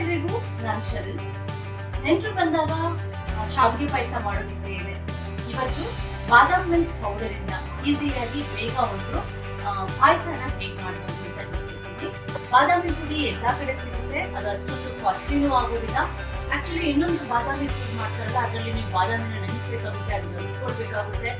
ಎಲ್ರಿಗೂ ನಾನು ಶರಣ್. ನೆಂಟರು ಬಂದಾಗ ಶಾವಿಗೆ ಪಾಯಸ ಮಾಡೋದಿಕ್ಕೆ ಇದೆ. ಇವತ್ತು ಬಾದಾಮ್ ಮಿಲ್ಕ್ ಪೌಡರ್ ಇಂದ ಈಸಿಯಾಗಿ ಬೇಗ ಒಂದು ಪಾಯಸನ ಹೇಗೆ ಮಾಡಬಹುದು ಅಂತ ಹೇಳ್ತೀನಿ. ಬಾದಾಮಿ ಪುಡಿ ಎಲ್ಲಾ ಕಡೆ ಸಿಗುತ್ತೆ, ಅದು ಅಷ್ಟೊಂದು ಕಾಸ್ಟ್ಲಿನೂ ಆಗೋದಿಲ್ಲ. ಆಕ್ಚುಲಿ ಇನ್ನೊಂದು ಬಾದಾಮಿ ಪುಡಿ ಮಾಡ್ತಾರಲ್ಲ, ಅದರಲ್ಲಿ ನೀವು ಬಾದಾಮಿನ ನೆನೆಸ್ಬೇಕಾಗುತ್ತೆ, ಅದನ್ನ ರುಬ್ಕೊಳ್ಬೇಕಾಗುತ್ತೆ,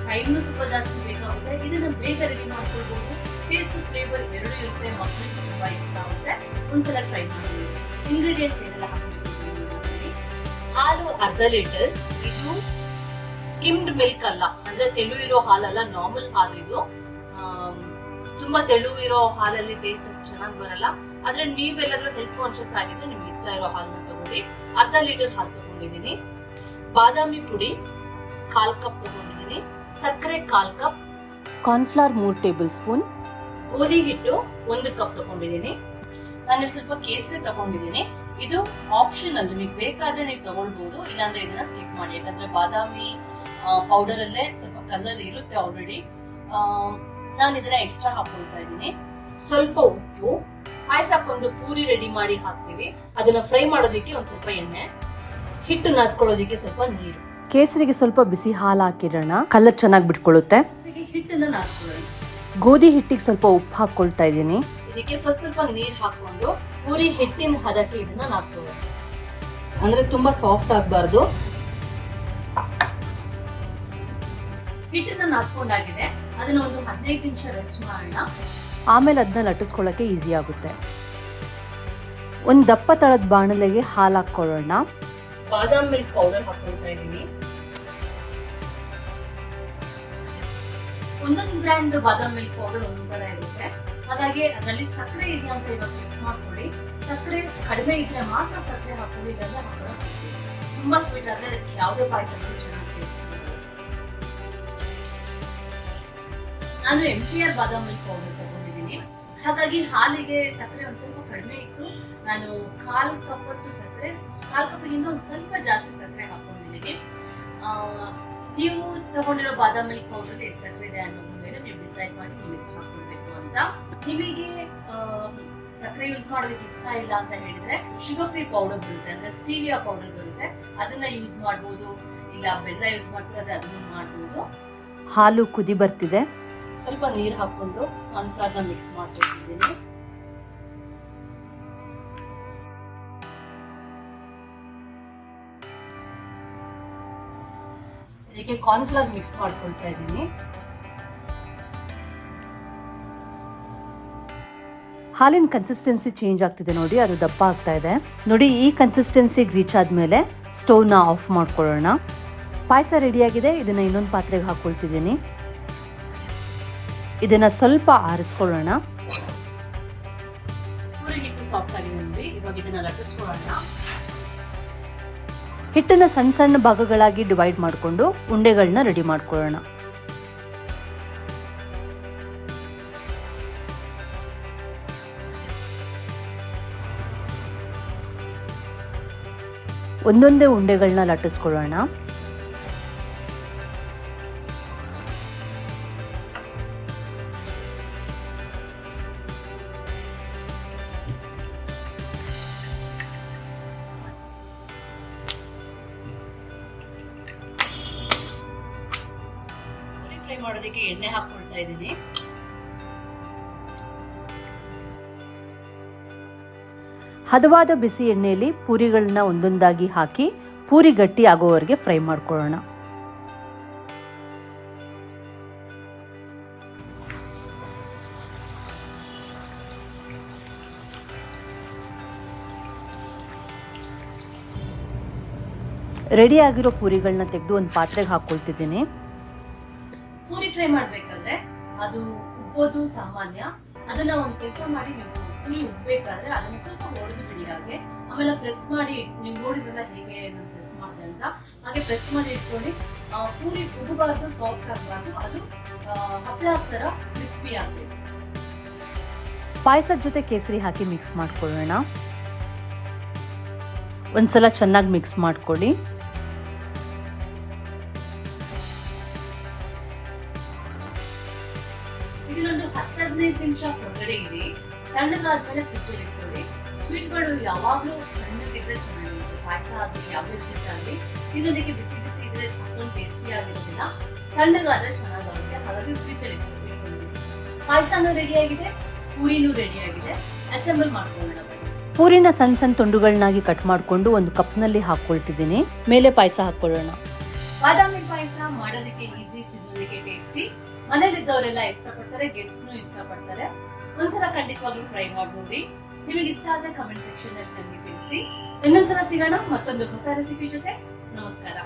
ಟೈಮ್ನು ತುಂಬಾ ಜಾಸ್ತಿ ಬೇಕಾಗುತ್ತೆ. ಇದನ್ನ ಬೇಗ ರೆಡಿ ಮಾಡ್ಕೊಳ್ಬಹುದು. ಟೇಸ್ಟ್ ಫ್ಲೇವರ್ ಎರಡು ಇರುತ್ತೆ, ಮಕ್ಕಳಿಗೆ ತುಂಬಾ ಇಷ್ಟ ಆಗುತ್ತೆ. ಒಂದ್ಸಲ ಟ್ರೈ ಮಾಡಿ. ಇಂಗ್ರೀಡಿಯೆಂಟ್ಸ್ ಏನೆಲ್ಲ ಹಾಕಬೇಕು ನೋಡಿ. ಹಾಲು ಅರ್ಧ ಲೀಟರ್. ಇದು ಸ್ಕಿಮ್ಡ್ ಮಿಲ್ಕ್ ಅಲ್ಲ, ಅಂದ್ರೆ ತೆಳು ಇರೋ ಹಾಲಲ್ಲ, ನಾರ್ಮಲ್ ಹಾಲು ಇದು. ತುಂಬಾ ತೆಳು ಇರೋ ಹಾಲಲ್ಲಿ ಟೇಸ್ಟ್ ಅಷ್ಟು ಚೆನ್ನಾಗಿ ಬರಲ್ಲ. ಆದ್ರೆ ನೀವೆಲ್ಲಾದ್ರೂ ಹೆಲ್ತ್ ಕಾನ್ಶಿಯಸ್ ಆಗಿದ್ರೆ ನಿಮ್ಗೆ ಇಷ್ಟ ಇರೋ ಹಾಲನ್ನ ತಗೊಳ್ಳಿ. ಅರ್ಧ ಲೀಟರ್ ಹಾಲು ತಗೊಂಡಿದ್ದೀನಿ. ಬಾದಾಮಿ ಪುಡಿ 1/4 ಕಪ್ ತಗೊಂಡಿದ್ದೀನಿ. ಸಕ್ಕರೆ 1/4 ಕಪ್. Cornflour 3 table spoon. ಗೋಧಿ ಹಿಟ್ಟು 1 ಕಪ್ ತಗೊಂಡಿದ್ದೀನಿ. ನಾನಿಲ್ಲಿ ಸ್ವಲ್ಪ ಕೇಸರಿ ತಗೊಂಡಿದ್ದೀನಿ. ಇದು ಆಪ್ಷನಲ್, ನಿಮಗೆ ಬೇಕಾದ್ರೆ ನೀವು ತಗೊಳ್ಬಹುದು, ಇಲ್ಲಾಂದ್ರೆ ಇದನ್ನ ಸ್ಕಿಪ್ ಮಾಡಿ. ಯಾಕಂದ್ರೆ ಬಾದಾಮಿ ಪೌಡರ್ ಅಲ್ಲೇ ಸ್ವಲ್ಪ ಕಲರ್ ಇರುತ್ತೆ ಆಲ್ರೆಡಿ. ನಾನು ಇದನ್ನ ಎಕ್ಸ್ಟ್ರಾ ಹಾಕೊಳ್ತಾ ಇದ್ದೀನಿ. ಸ್ವಲ್ಪ ಉಪ್ಪು. ಪಾಯಸಕ್ಕೊಂದು ಪೂರಿ ರೆಡಿ ಮಾಡಿ ಹಾಕ್ತೀವಿ, ಅದನ್ನ ಫ್ರೈ ಮಾಡೋದಕ್ಕೆ ಒಂದ್ ಸ್ವಲ್ಪ ಎಣ್ಣೆ, ಹಿಟ್ಟು ನಾದ್ಕೊಳ್ಳೋದಕ್ಕೆ ಸ್ವಲ್ಪ ನೀರು. ಕೇಸರಿಗೆ ಸ್ವಲ್ಪ ಬಿಸಿ ಹಾಲು ಹಾಕಿರೋಣ, ಕಲರ್ ಚೆನ್ನಾಗಿ ಬಿಟ್ಕೊಳ್ಳುತ್ತೆ. ಹಿಟ್ಟನ್ನ ನಾದ್ಕೊಳ್ಳೋಣ. ಗೋಧಿ ಹಿಟ್ಟಿಗೆ ಸ್ವಲ್ಪ ಉಪ್ಪು ಹಾಕೊಳ್ತಾ ಇದ್ದೀನಿ. ಇದಕ್ಕೆ ಸ್ವಲ್ಪ ನೀರ್ ಹಾಕೊಂಡು ಪೂರಿ ಹಿಟ್ಟಿನ ಹದಕ್ಕೆ ಇದನ್ನ ನಾದ್ಕೊಳ್ಳೋಣ. ಅಂದ್ರೆ ತುಂಬಾ ಸಾಫ್ಟ್ ಆಗಬಾರ್ದು. ಹಿಟ್ಟನ್ನ ನಾದ್ಕೊಂಡಾಗಿದೆ, ಅದನ್ನ ಒಂದು 15 ನಿಮಿಷ ರೆಸ್ಟ್ ಮಾಡೋಣ. ಆಮೇಲೆ ಅದನ್ನ ಲಟ್ಟಿಸ್ಕೊಳ್ಳೋಕೆ ಈಸಿ ಆಗುತ್ತೆ. ಒಂದು ದಪ್ಪ ತಳದ ಬಾಣಲೆಗೆ ಹಾಲು ಹಾಕೊಳ್ಳೋಣ. ಬಾದಾಮ್ ಮಿಲ್ಕ್ ಪೌಡರ್ ಹಾಕೊಳ್ತಾ ಇದ್ದೀನಿ. ಒಂದೊಂದು ಬ್ರ್ಯಾಂಡ್ ಬಾದಾಮ್ ಮಿಲ್ಕ್ ಪೌಡರ್ ಒಂದೊಂದ್ ತರ ಇರುತ್ತೆ, ಹಾಗಾಗಿ ಅದರಲ್ಲಿ ಸಕ್ಕರೆ ಇದೆಯಾ ಅಂತ ಇವಾಗ ಚೆಕ್ ಮಾಡ್ಕೊಳ್ಳಿ. ಸಕ್ಕರೆ ಕಡಿಮೆ ಇದ್ರೆ ಮಾತ್ರ ಸಕ್ಕರೆ ಹಾಕೊಳ್ಳಿ, ಇಲ್ಲಾಂದ್ರೆ ಹಾಕೊಳ್ಳೋದು. ತುಂಬಾ ಸ್ವೀಟ್ ಆದ್ರೆ ಯಾವುದೇ ಪಾಯಸ ಚೆನ್ನಾಗಿ ಟೇಸ್ಟ್ ಬರುತ್ತೆ. ನಾನು MTR ಬಾದಾಮ್ ಮಿಲ್ಕ್ ಪೌಡರ್ ತಗೊಂಡಿದ್ದೀನಿ, ಹಾಗಾಗಿ ಹಾಲಿಗೆ ಸಕ್ಕರೆ ಒಂದ್ ಸ್ವಲ್ಪ ಕಡಿಮೆ ಇತ್ತು. ನಾನು 1/4 ಕಪ್ ಅಷ್ಟು ಸಕ್ಕರೆ, 1/4 ಕಪ್ಗಿಂತ ಒಂದ್ ಸ್ವಲ್ಪ ಜಾಸ್ತಿ ಸಕ್ಕರೆ ಹಾಕೊಂಡಿದ್ದೀನಿ. ನೀವು ತಗೊಂಡಿರೋ ಬಾದಾಮ್ ಮಿಲ್ಕ್ ಪೌಡರ್ ಎಷ್ಟು ಸಕ್ಕರೆ ಇದೆ ಅನ್ನೋದ್ರ ಮೇಲೆ ನೀವು ಡಿಸೈಡ್ ಮಾಡಿ ನೀವು ಎಷ್ಟು ಹಾಕೊಳ್ಬೇಕು ಅಂತ. ನಿಮಗೆ ಸಕ್ಕರೆ ಯೂಸ್ ಮಾಡೋದಕ್ಕೆ ಇಷ್ಟ ಇಲ್ಲ ಅಂತ ಹೇಳಿದ್ರೆ ಶುಗರ್ ಫ್ರೀ ಪೌಡರ್ ಬರುತ್ತೆ, ಅಂದ್ರೆ ಸ್ಟೀವಿಯಾ ಪೌಡರ್ ಬರುತ್ತೆ, ಅದನ್ನ ಯೂಸ್ ಮಾಡಬಹುದು. ಇಲ್ಲ ಬೆಲ್ಲ ಯೂಸ್ ಮಾಡ್ತಾರೆ, ಅದನ್ನು ಮಾಡಬಹುದು. ಹಾಲು ಕುದಿ ಬರ್ತಿದೆ. ಸ್ವಲ್ಪ ನೀರು ಹಾಕೊಂಡು ಕಾರ್ನ್ಫ್ಲವರ್ನ ಮಿಕ್ಸ್ ಮಾಡ್ತಿದ್ದೀನಿ. ಇದಕ್ಕೆ ಕಾರ್ನ್ಫ್ಲವರ್ ಮಿಕ್ಸ್ ಮಾಡ್ಕೊಳ್ತಾ ಇದ್ದೀನಿ. ಹಾಲಿನ ಕನ್ಸಿಸ್ಟೆನ್ಸಿ ಚೇಂಜ್ ಆಗ್ತಿದೆ ನೋಡಿ, ಅದು ದಪ್ಪ ಆಗ್ತಾ ಇದೆ ನೋಡಿ. ಈ ಕನ್ಸಿಸ್ಟೆನ್ಸಿಗೆ ರೀಚ್ ಆದ್ಮೇಲೆ ಸ್ಟವ್ನ ಆಫ್ ಮಾಡ್ಕೊಳ್ಳೋಣ. ಪಾಯಸ ರೆಡಿಯಾಗಿದೆ. ಇದನ್ನ ಇನ್ನೊಂದು ಪಾತ್ರೆಗೆ ಹಾಕೊಳ್ತಿದ್ದೀನಿ. ಇದನ್ನ ಸ್ವಲ್ಪ ಆರಿಸ್ಕೊಳ್ಳೋಣ. ಪೂರಿ ಹಿಟ್ಟು ಸಾಫ್ಟ್ ಆಗಿದೆ ನೋಡಿ, ಇವಾಗ ಇದನ್ನ ಲಟ್ಟಿಸ್ಕೊಳ್ಳೋಣ. ಹಿಟ್ಟನ್ನ ಸಣ್ಣ ಸಣ್ಣ ಭಾಗಗಳಾಗಿ ಡಿವೈಡ್ ಮಾಡಿಕೊಂಡು ಉಂಡೆಗಳನ್ನ ರೆಡಿ ಮಾಡ್ಕೊಳ್ಳೋಣ. ಒಂದೊಂದೇ ಉಂಡೆಗಳನ್ನ ಲಟ್ಟಿಸ್ಕೊಳ್ಳೋಣ. ಫ್ರೈ ಮಾಡೋದಕ್ಕೆ ಎಣ್ಣೆ ಹಾಕೊಳ್ತಾ ಇದ್ದೀನಿ. ಹದವಾದ ಬಿಸಿ ಎಣ್ಣೆಯಲ್ಲಿ ಪೂರಿಗಳನ್ನ ಒಂದೊಂದಾಗಿ ಹಾಕಿ ಪೂರಿ ಗಟ್ಟಿ ಆಗೋವರೆಗೆ ಫ್ರೈ ಮಾಡ್ಕೊಳ್ಳೋಣ. ರೆಡಿ ಆಗಿರೋ ಪೂರಿಗಳನ್ನ ತೆಗೆದು ಒಂದು ಪಾತ್ರೆಗೆ ಹಾಕೊಳ್ತಿದ್ದೀನಿ. ಪೂರಿ ಫ್ರೈ ಮಾಡ್ಬೇಕಾದ್ರೆ ಅದು ಉಬ್ಬೋದು ಸಾಮಾನ್ಯ. ಅದನ್ನ ಒಂದು ಕೆಲಸ ಮಾಡಿ, ನೀವು ಪೂರಿ ಉಬ್ಬೇಕಾದ್ರೆ ಅದನ್ನ ಸ್ವಲ್ಪ ಹೊಡೆದು ಬಿಡಿ. ಹಾಗೆ ಆಮೇಲೆ ಪ್ರೆಸ್ ಮಾಡಿ, ನೀವು ನೋಡಿದ್ರಲ್ಲ ಹೇಗೆ ನಾನು ಪ್ರೆಸ್ ಮಾಡಿದೆ ಅಂತ, ಹಾಗೆ ಪ್ರೆಸ್ ಮಾಡಿ ಇಟ್ಕೊಳ್ಳಿ. ಪೂರಿ ಉಬ್ಬಬಾರ್ದು, ಸಾಫ್ಟ್ ಆಗಬಾರ್ದು, ಅದು ಹಪ್ಪಳ ತರ ಕ್ರಿಸ್ಪಿ ಆಗಬೇಕು. ಪಾಯಸದ ಜೊತೆ ಕೇಸರಿ ಹಾಕಿ ಮಿಕ್ಸ್ ಮಾಡ್ಕೊಳ್ಳೋಣ. ಒಂದ್ಸಲ ಚೆನ್ನಾಗಿ ಮಿಕ್ಸ್ ಮಾಡ್ಕೊಳ್ಳಿ. ಇದನ್ನೊಂದು 10-15 ನಿಮಿಷ ಹೊರಗಡೆ ಇಡಿ. ತಣ್ಣಗಾದ್ಮೇಲೆ ಫ್ರಿಜ್ ಅಲ್ಲಿ ಇಟ್ಕೊಳ್ಳಿ. ಸ್ವೀಟ್ಗಳು ಯಾವಾಗ್ಲೂ ತಣ್ಣಗಿದ್ರೆ ಚೆನ್ನಾಗಿರುತ್ತೆ. ಪಾಯಸ ಆಗಲಿ ಯಾವುದೇ ಸ್ವೀಟ್ ಆಗಲಿ ತಿನ್ನೋದಕ್ಕೆ ಬಿಸಿ ಬಿಸಿ ಇದ್ರೆ ಅಷ್ಟೊಂದು ಟೇಸ್ಟಿ ಆಗಿರೋದಿಲ್ಲ, ತಣ್ಣಗಾದ್ರೆ ಚೆನ್ನಾಗಾಗುತ್ತೆ. ಹಾಗಾಗಿ ಫ್ರಿಜ್ ಅಲ್ಲಿ ಇಟ್ಕೊಂಡು ಪಾಯಸನೂ ರೆಡಿ ಆಗಿದೆ, ಪೂರಿನೂ ರೆಡಿ ಆಗಿದೆ. ಅಸೆಂಬಲ್ ಮಾಡ್ಕೊಳ್ಳೋಣ ಬನ್ನಿ. ಪೂರಿನ ಸಣ್ಣ ಸಣ್ಣ ತುಂಡುಗಳನ್ನಾಗಿ ಕಟ್ ಮಾಡಿಕೊಂಡು ಒಂದು ಕಪ್ನಲ್ಲಿ ಹಾಕೊಳ್ತಿದ್ದೀನಿ. ಮೇಲೆ ಪಾಯಸ ಹಾಕೊಳ್ಳೋಣ. ಬಾದಾಮಿ ಪಾಯಸ ಮಾಡೋದಕ್ಕೆ ಈಸಿ, ತಿನ್ನೋದಕ್ಕೆ ಟೇಸ್ಟಿ. ಮನೇಲಿದ್ದವರೆಲ್ಲ ಇಷ್ಟಪಡ್ತಾರೆ, ಗೆಸ್ಟ್ನು ಇಷ್ಟಪಡ್ತಾರೆ. ಒಂದ್ಸಲ ಖಂಡಿತವಾಗ್ಲೂ ಟ್ರೈ ಮಾಡಿ ನೋಡಿ. ನಿಮಗೆ ಇಷ್ಟ ಆದ್ರೆ ಕಮೆಂಟ್ ಸೆಕ್ಷನ್ ಅಲ್ಲಿ ನನಗೆ ತಿಳಿಸಿ. ಇನ್ನೊಂದ್ಸಲ ಸಿಗೋಣ ಮತ್ತೊಂದು ಹೊಸ ರೆಸಿಪಿ ಜೊತೆ. ನಮಸ್ಕಾರ.